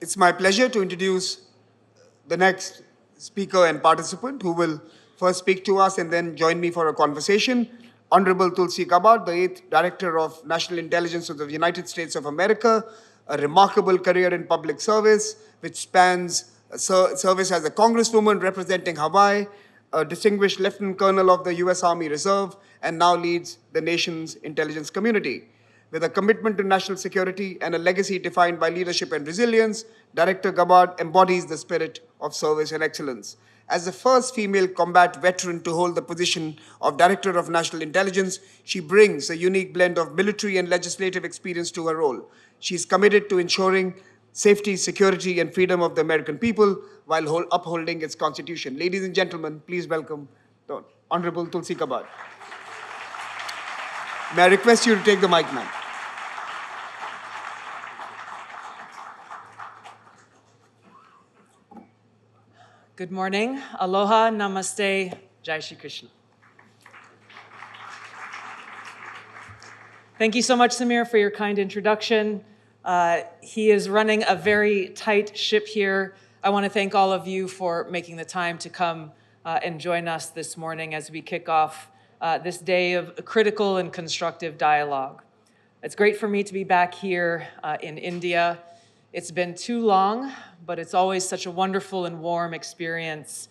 It's my pleasure to introduce the next speaker and participant who will first speak to us and then join me for a conversation. Honorable Tulsi Gabbard, the 8th Director of National Intelligence of the United States of America, a remarkable career in public service, which spans service as a congresswoman representing Hawaii, a distinguished Lieutenant Colonel of the U.S. Army Reserve, and now leads the nation's intelligence community. With a commitment to national security and a legacy defined by leadership and resilience, Director Gabbard embodies the spirit of service and excellence. As the first female combat veteran to hold the position of Director of National Intelligence, she brings a unique blend of military and legislative experience to her role. She is committed to ensuring safety, security, and freedom of the American people while upholding its Constitution. Ladies and gentlemen, please welcome the Honorable Tulsi Gabbard. May I request you to take the mic, ma'am? Good morning. Aloha, namaste, Jai Shri Krishna. Thank you so much, Samir, for your kind introduction. He is running a very tight ship here. I want to thank all of you for making the time to come and join us this morning as we kick off this day of critical and constructive dialogue. It's great for me to be back here in India. It's been too long, but it's always such a wonderful and warm experience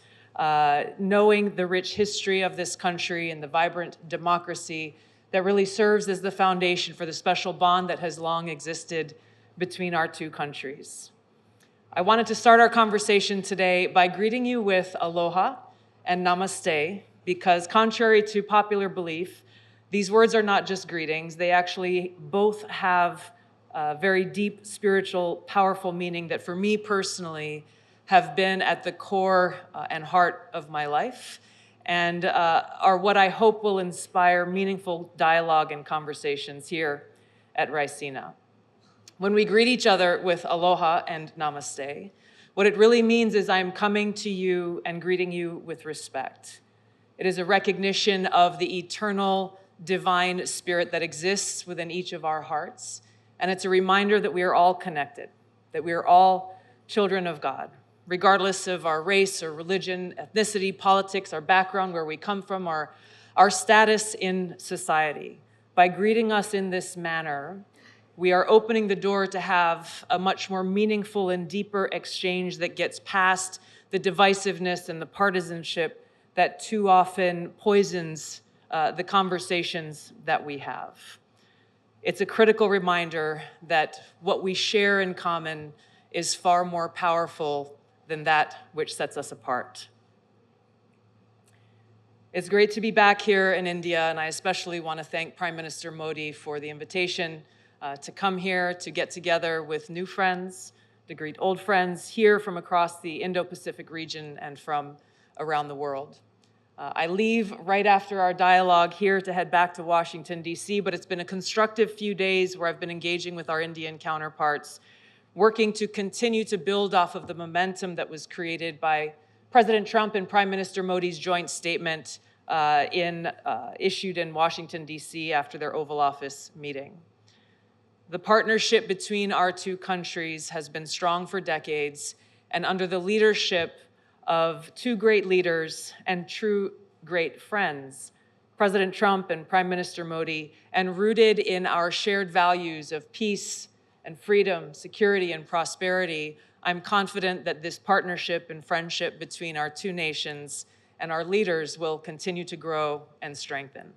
knowing the rich history of this country and the vibrant democracy that really serves as the foundation for the special bond that has long existed between our two countries. I wanted to start our conversation today by greeting you with aloha and namaste, because contrary to popular belief, these words are not just greetings. They actually both have very deep, spiritual, powerful meaning that for me personally have been at the core and heart of my life and are what I hope will inspire meaningful dialogue and conversations here at Raisina. When we greet each other with aloha and namaste, what it really means is I'm coming to you and greeting you with respect. It is a recognition of the eternal, divine spirit that exists within each of our hearts. And it's a reminder that we are all connected, that we are all children of God, regardless of our race or religion, ethnicity, politics, our background, where we come from, our status in society. By greeting us in this manner, we are opening the door to have a much more meaningful and deeper exchange that gets past the divisiveness and the partisanship that too often poisons the conversations that we have. It's a critical reminder that what we share in common is far more powerful than that which sets us apart. It's great to be back here in India, and I especially want to thank Prime Minister Modi for the invitation to come here, to get together with new friends, to greet old friends here from across the Indo-Pacific region and from around the world. I leave right after our dialogue here to head back to Washington, D.C., but it's been a constructive few days where I've been engaging with our Indian counterparts, working to continue to build off of the momentum that was created by President Trump and Prime Minister Modi's joint statement issued in Washington, D.C. after their Oval Office meeting. The partnership between our two countries has been strong for decades, and under the leadership of two great leaders and true great friends, President Trump and Prime Minister Modi, and rooted in our shared values of peace and freedom, security and prosperity, I'm confident that this partnership and friendship between our two nations and our leaders will continue to grow and strengthen.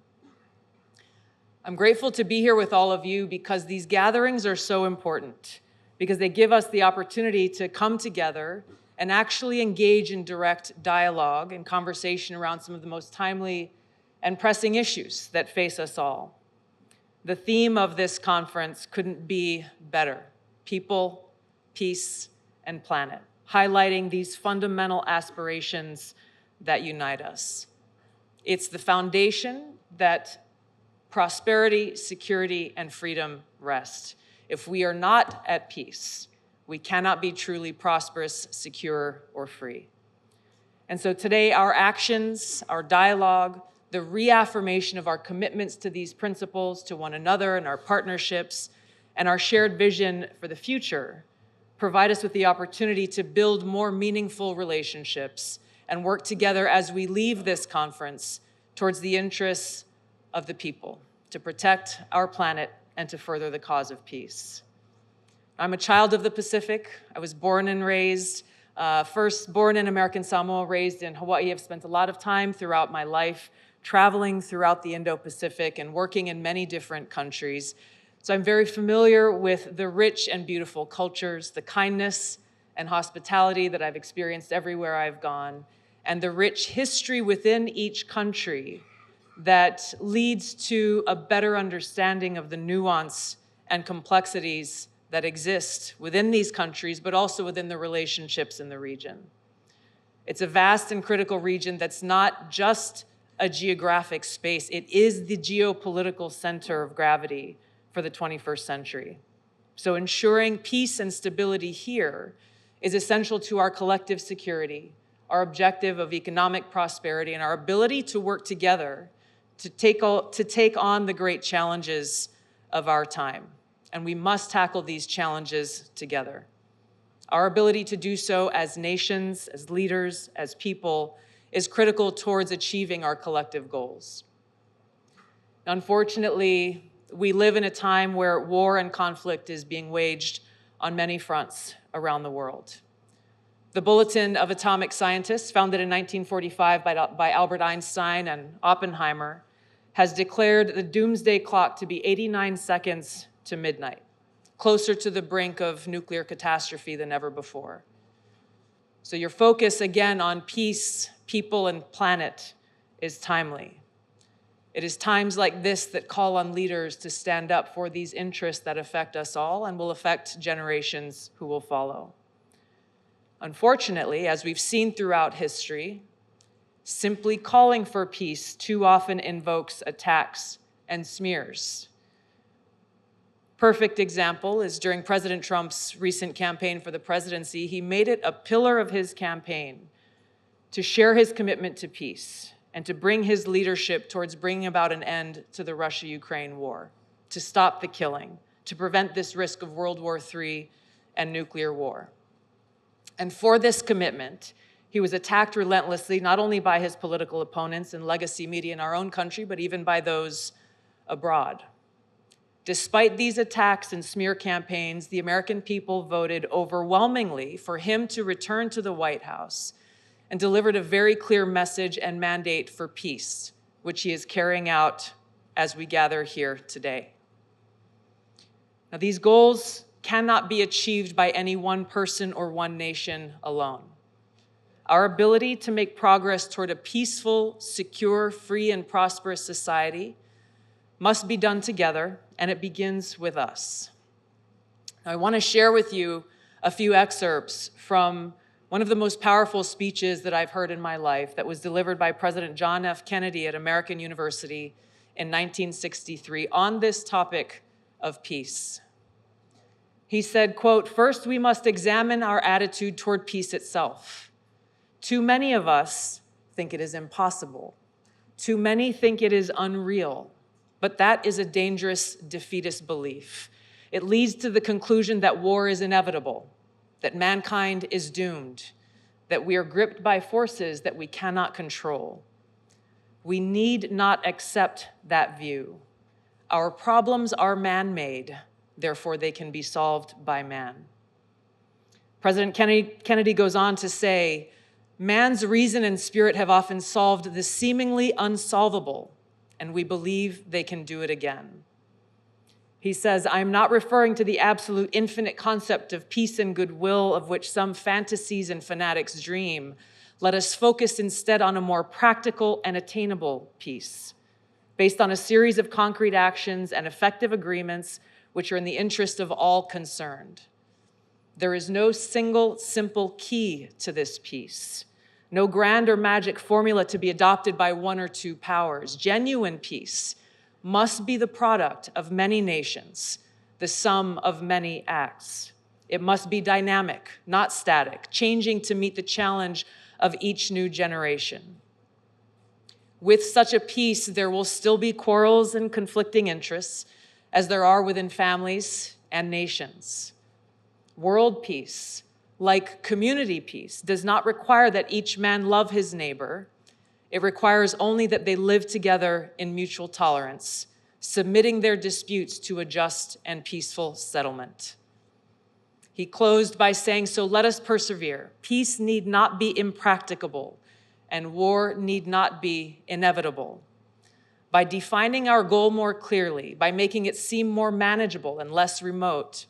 I'm grateful to be here with all of you because these gatherings are so important, because they give us the opportunity to come together and actually engage in direct dialogue and conversation around some of the most timely and pressing issues that face us all. The theme of this conference couldn't be better: people, peace, and planet, highlighting these fundamental aspirations that unite us. It's the foundation that prosperity, security, and freedom rest. If we are not at peace, we cannot be truly prosperous, secure, or free. And so today, our actions, our dialogue, the reaffirmation of our commitments to these principles, to one another and our partnerships, and our shared vision for the future provide us with the opportunity to build more meaningful relationships and work together as we leave this conference towards the interests of the people, to protect our planet and to further the cause of peace. I'm a child of the Pacific. I was born and raised, first born in American Samoa, raised in Hawaii. I've spent a lot of time throughout my life traveling throughout the Indo-Pacific and working in many different countries. So I'm very familiar with the rich and beautiful cultures, the kindness and hospitality that I've experienced everywhere I've gone, and the rich history within each country that leads to a better understanding of the nuance and complexities that exist within these countries, but also within the relationships in the region. It's a vast and critical region that's not just a geographic space. It is the geopolitical center of gravity for the 21st century. So ensuring peace and stability here is essential to our collective security, our objective of economic prosperity, and our ability to work together to take on the great challenges of our time. And we must tackle these challenges together. Our ability to do so as nations, as leaders, as people, is critical towards achieving our collective goals. Unfortunately, we live in a time where war and conflict is being waged on many fronts around the world. The Bulletin of Atomic Scientists, founded in 1945 by Albert Einstein and Oppenheimer, has declared the doomsday clock to be 89 seconds to midnight, closer to the brink of nuclear catastrophe than ever before. So your focus again on peace, people, and planet is timely. It is times like this that call on leaders to stand up for these interests that affect us all and will affect generations who will follow. Unfortunately, as we've seen throughout history, simply calling for peace too often invokes attacks and smears. Perfect example is during President Trump's recent campaign for the presidency, he made it a pillar of his campaign to share his commitment to peace and to bring his leadership towards bringing about an end to the Russia-Ukraine war, to stop the killing, to prevent this risk of World War III and nuclear war. And for this commitment, he was attacked relentlessly, not only by his political opponents and legacy media in our own country, but even by those abroad. Despite these attacks and smear campaigns, the American people voted overwhelmingly for him to return to the White House and delivered a very clear message and mandate for peace, which he is carrying out as we gather here today. Now, these goals cannot be achieved by any one person or one nation alone. Our ability to make progress toward a peaceful, secure, free, and prosperous society must be done together, and it begins with us. Now, I want to share with you a few excerpts from one of the most powerful speeches that I've heard in my life that was delivered by President John F. Kennedy at American University in 1963 on this topic of peace. He said, quote, "First, we must examine our attitude toward peace itself. Too many of us think it is impossible. Too many think it is unreal. But that is a dangerous defeatist belief. It leads to the conclusion that war is inevitable, that mankind is doomed, that we are gripped by forces that we cannot control. We need not accept that view. Our problems are man-made, therefore they can be solved by man." President Kennedy goes on to say, "Man's reason and spirit have often solved the seemingly unsolvable, and we believe they can do it again." He says, "I'm not referring to the absolute infinite concept of peace and goodwill of which some fantasies and fanatics dream. Let us focus instead on a more practical and attainable peace, based on a series of concrete actions and effective agreements which are in the interest of all concerned. There is no single simple key to this peace, no grand or magic formula to be adopted by one or two powers. Genuine peace must be the product of many nations, the sum of many acts. It must be dynamic, not static, changing to meet the challenge of each new generation. With such a peace, there will still be quarrels and conflicting interests, as there are within families and nations. World peace, like community peace, does not require that each man love his neighbor. It requires only that they live together in mutual tolerance, submitting their disputes to a just and peaceful settlement. He closed by saying, "So let us persevere. Peace need not be impracticable, and war need not be inevitable. By defining our goal more clearly, by making it seem more manageable and less remote,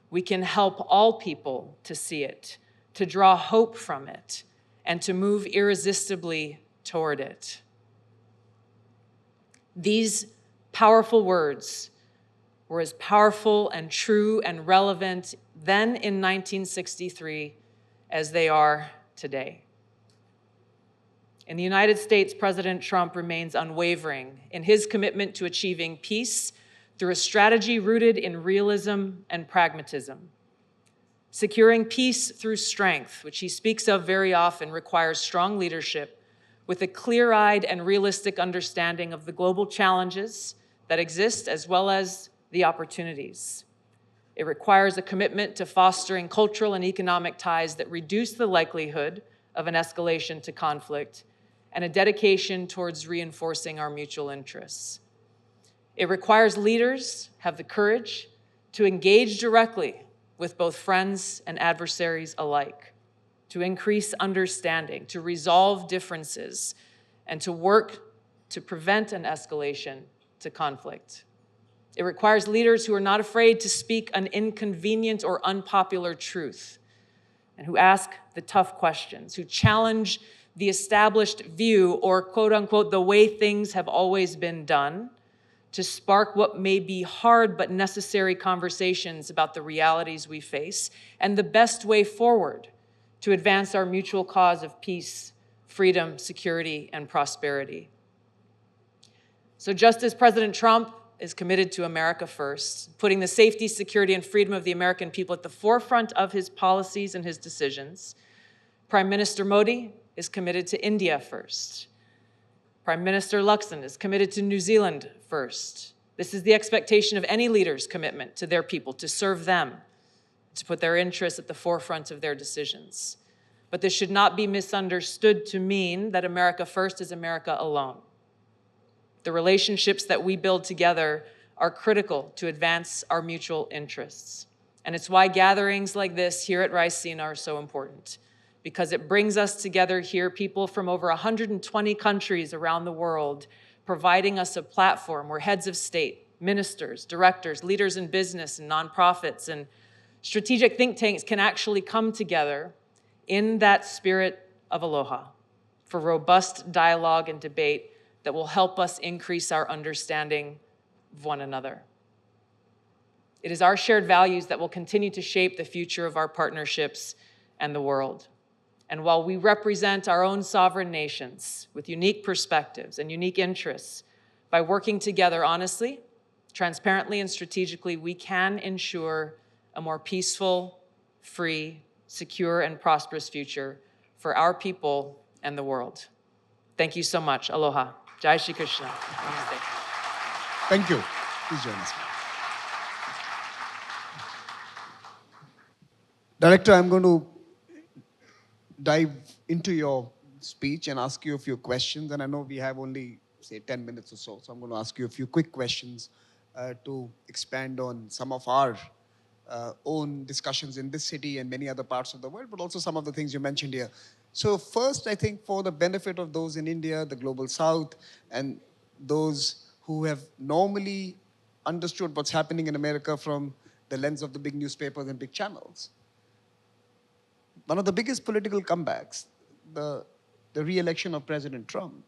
we can help all people to see it, to draw hope from it, and to move irresistibly toward it." These powerful words were as powerful and true and relevant then in 1963 as they are today. In the United States, President Trump remains unwavering in his commitment to achieving peace through a strategy rooted in realism and pragmatism. Securing peace through strength, which he speaks of very often, requires strong leadership with a clear-eyed and realistic understanding of the global challenges that exist as well as the opportunities. It requires a commitment to fostering cultural and economic ties that reduce the likelihood of an escalation to conflict, and a dedication towards reinforcing our mutual interests. It requires leaders have the courage to engage directly with both friends and adversaries alike, to increase understanding, to resolve differences, and to work to prevent an escalation to conflict. It requires leaders who are not afraid to speak an inconvenient or unpopular truth, and who ask the tough questions, who challenge the established view or, quote unquote, the way things have always been done, to spark what may be hard but necessary conversations about the realities we face and the best way forward to advance our mutual cause of peace, freedom, security, and prosperity. So just as President Trump is committed to America first, putting the safety, security, and freedom of the American people at the forefront of his policies and his decisions, Prime Minister Modi is committed to India first. Prime Minister Luxon is committed to New Zealand first. This is the expectation of any leader's commitment to their people, to serve them, to put their interests at the forefront of their decisions. But this should not be misunderstood to mean that America first is America alone. The relationships that we build together are critical to advance our mutual interests. And it's why gatherings like this here at Raisina are so important, because it brings us together here, people from over 120 countries around the world, providing us a platform where heads of state, ministers, directors, leaders in business and nonprofits, and strategic think tanks can actually come together in that spirit of aloha for robust dialogue and debate that will help us increase our understanding of one another. It is our shared values that will continue to shape the future of our partnerships and the world. And while we represent our own sovereign nations with unique perspectives and unique interests, by working together honestly, transparently, and strategically, we can ensure a more peaceful, free, secure, and prosperous future for our people and the world. Thank you so much. Aloha. Jai Shri Krishna. Namaste. Thank you. Please join us. Director, I'm going to dive into your speech and ask you a few questions. And I know we have only, say, 10 minutes or so. So I'm going to ask you a few quick questions to expand on some of our own discussions in this city and many other parts of the world, but also some of the things you mentioned here. So first, I think for the benefit of those in India, the Global South, and those who have normally understood what's happening in America from the lens of the big newspapers and big channels, one of the biggest political comebacks, the re-election of President Trump,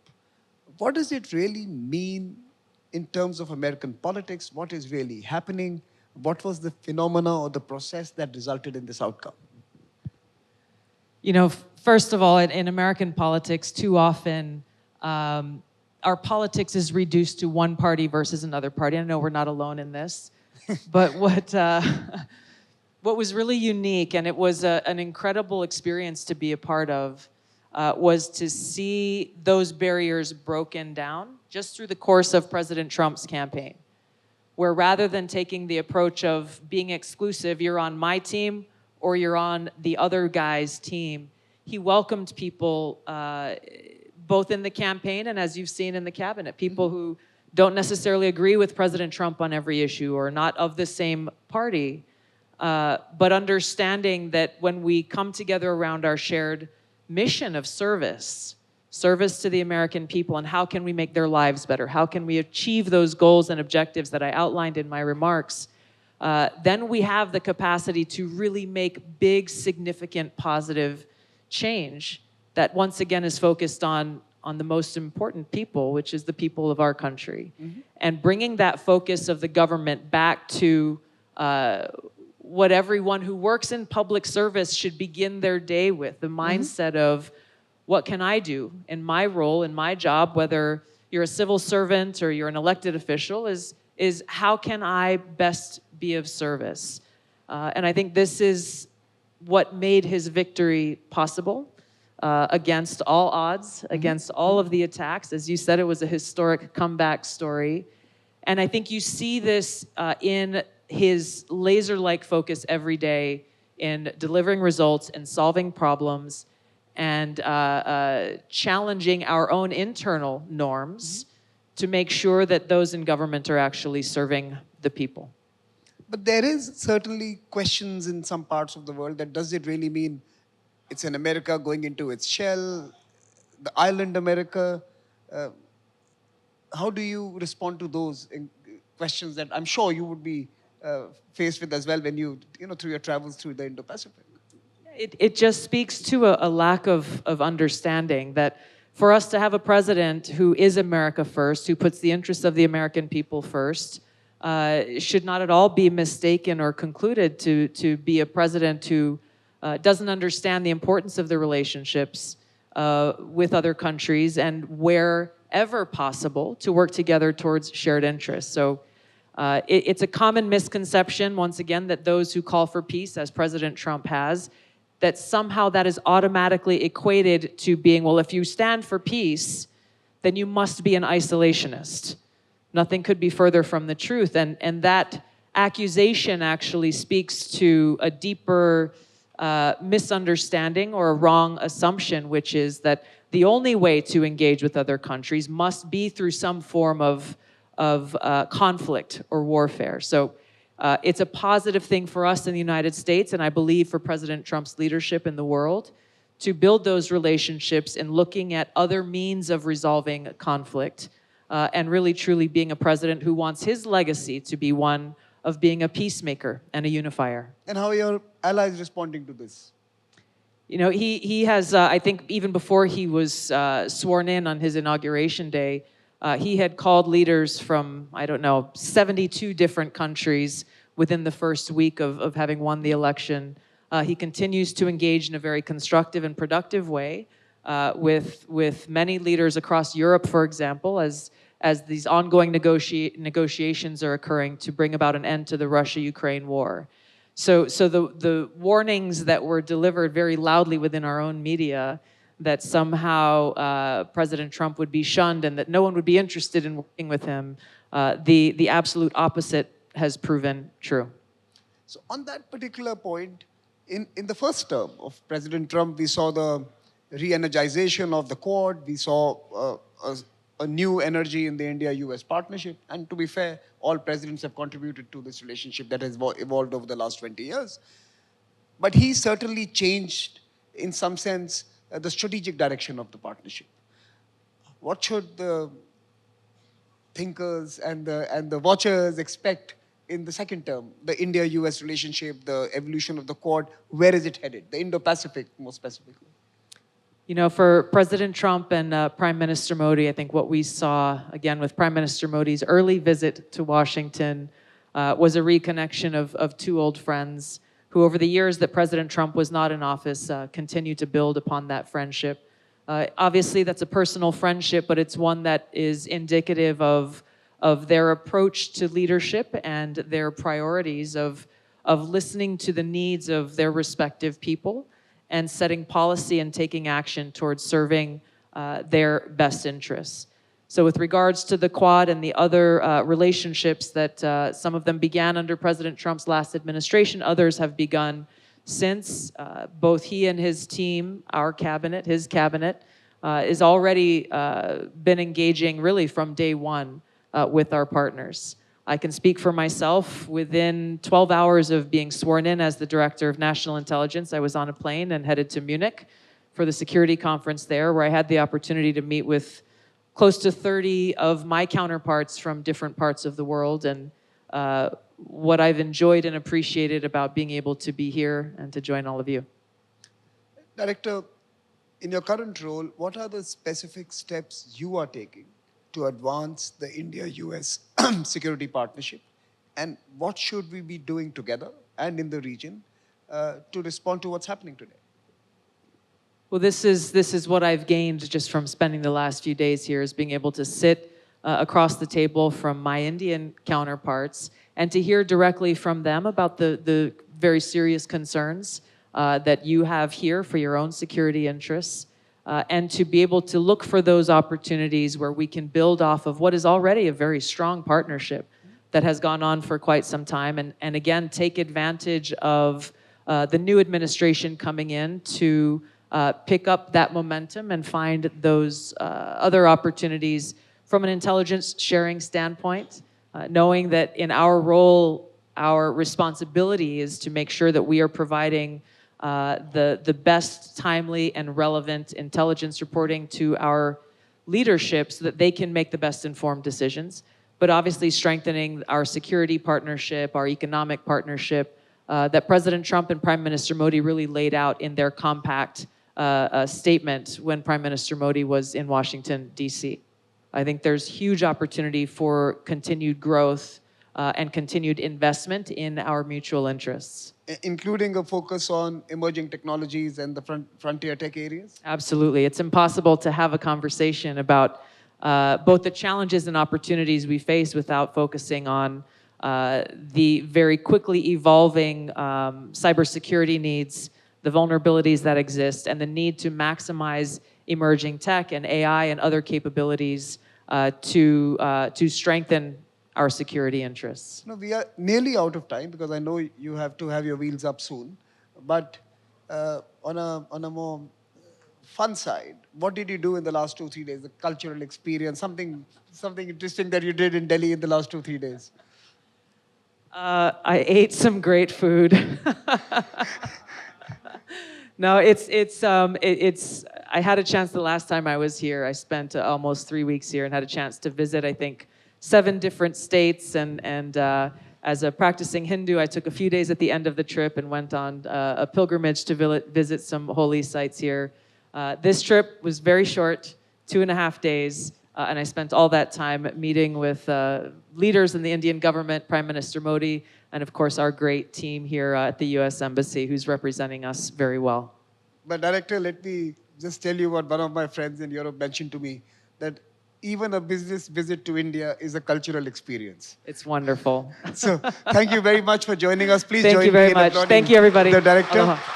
what does it really mean in terms of American politics? What is really happening? What was the phenomena or the process that resulted in this outcome? You know, first of all, in American politics, too often, our politics is reduced to one party versus another party. I know we're not alone in this, but what was really unique, and it was an incredible experience to be a part of, was to see those barriers broken down just through the course of President Trump's campaign, where rather than taking the approach of being exclusive, you're on my team or you're on the other guy's team. He welcomed people both in the campaign and, as you've seen, in the cabinet, people who don't necessarily agree with President Trump on every issue or not of the same party, but understanding that when we come together around our shared mission of service to the American people, and how can we make their lives better? How can we achieve those goals and objectives that I outlined in my remarks? Then we have the capacity to really make big, significant, positive change that once again is focused on the most important people, which is the people of our country. And bringing that focus of the government back to what everyone who works in public service should begin their day with, the mindset of, what can I do in my role, in my job, whether you're a civil servant or you're an elected official, is how can I best be of service? And I think this is what made his victory possible, against all odds, against all of the attacks. As you said, it was a historic comeback story. And I think you see this in his laser-like focus every day in delivering results and solving problems and challenging our own internal norms to make sure that those in government are actually serving the people. But there is certainly questions in some parts of the world that does it really mean it's an America going into its shell, the island America? How do you respond to those questions that I'm sure you would be faced with as well when you through your travels through the Indo-Pacific? It just speaks to a lack of understanding that for us to have a president who is America first, who puts the interests of the American people first, should not at all be mistaken or concluded to be a president who doesn't understand the importance of the relationships with other countries and wherever possible to work together towards shared interests. So it's a common misconception, once again, that those who call for peace, as President Trump has, that somehow that is automatically equated to being, well, if you stand for peace, then you must be an isolationist. Nothing could be further from the truth. And that accusation actually speaks to a deeper misunderstanding or a wrong assumption, which is that the only way to engage with other countries must be through some form of conflict or warfare. So it's a positive thing for us in the United States, and I believe for President Trump's leadership in the world, to build those relationships in looking at other means of resolving conflict, and really truly being a president who wants his legacy to be one of being a peacemaker and a unifier. And how are your allies responding to this? You know, he has, I think even before he was sworn in on his inauguration day, he had called leaders from, 72 different countries within the first week of having won the election. He continues to engage in a very constructive and productive way with many leaders across Europe, for example, as these ongoing negotiations are occurring to bring about an end to the Russia-Ukraine war. So the warnings that were delivered very loudly within our own media that somehow President Trump would be shunned and that no one would be interested in working with him, the absolute opposite has proven true. So on that particular point, in the first term of President Trump, we saw the re-energization of the Quad. We saw a new energy in the India-U.S. partnership. And to be fair, all presidents have contributed to this relationship that has evolved over the last 20 years. But he certainly changed, in some sense, the strategic direction of the partnership. What should the thinkers and the watchers expect in the second term? The India-U.S. relationship, the evolution of the Quad, where is it headed? The Indo-Pacific, more specifically. You know, for President Trump and Prime Minister Modi, I think what we saw, again, with Prime Minister Modi's early visit to Washington was a reconnection of two old friends who, over the years that President Trump was not in office, continued to build upon that friendship. Obviously, that's a personal friendship, but it's one that is indicative of their approach to leadership and their priorities of listening to the needs of their respective people and setting policy and taking action towards serving their best interests. So with regards to the Quad and the other relationships that some of them began under President Trump's last administration, others have begun since. Both he and his team, our cabinet, his cabinet, is already been engaging really from day one with our partners. I can speak for myself. Within 12 hours of being sworn in as the Director of National Intelligence, I was on a plane and headed to Munich for the security conference there, where I had the opportunity to meet with close to 30 of my counterparts from different parts of the world. And what I've enjoyed and appreciated about being able to be here and to join all of you. Director, in your current role, what are the specific steps you are taking to advance the India-U.S. security partnership? And what should we be doing together and in the region to respond to what's happening today? Well, this is what I've gained just from spending the last few days here, is being able to sit across the table from my Indian counterparts and to hear directly from them about the very serious concerns that you have here for your own security interests, and to be able to look for those opportunities where we can build off of what is already a very strong partnership that has gone on for quite some time, and again, take advantage of the new administration coming in to pick up that momentum and find those other opportunities from an intelligence sharing standpoint, knowing that in our role, our responsibility is to make sure that we are providing the best timely and relevant intelligence reporting to our leadership so that they can make the best informed decisions, but obviously strengthening our security partnership, our economic partnership that President Trump and Prime Minister Modi really laid out in their compact statement when Prime Minister Modi was in Washington, D.C. I think there's huge opportunity for continued growth and continued investment in our mutual interests. Including a focus on emerging technologies and the frontier tech areas? Absolutely. It's impossible to have a conversation about both the challenges and opportunities we face without focusing on the very quickly evolving cybersecurity needs, the vulnerabilities that exist, and the need to maximize emerging tech and AI and other capabilities to strengthen our security interests. No, we are nearly out of time because I know you have to have your wheels up soon. But on a more fun side, what did you do in the last 2-3 days? The cultural experience, something interesting that you did in Delhi in the last 2-3 days? I ate some great food. No, I had a chance the last time I was here. I spent almost 3 weeks here and had a chance to visit, I think, 7 different states. And as a practicing Hindu, I took a few days at the end of the trip and went on a pilgrimage to visit some holy sites here. This trip was very short, 2.5 days. And I spent all that time meeting with leaders in the Indian government, Prime Minister Modi, and of course our great team here at the U.S. Embassy, who's representing us very well. But Director, let me just tell you what one of my friends in Europe mentioned to me, that even a business visit to India is a cultural experience. It's wonderful. So thank you very much for joining us. Please Thank join you very me in much. applauding Thank you, everybody. the Director. Aloha.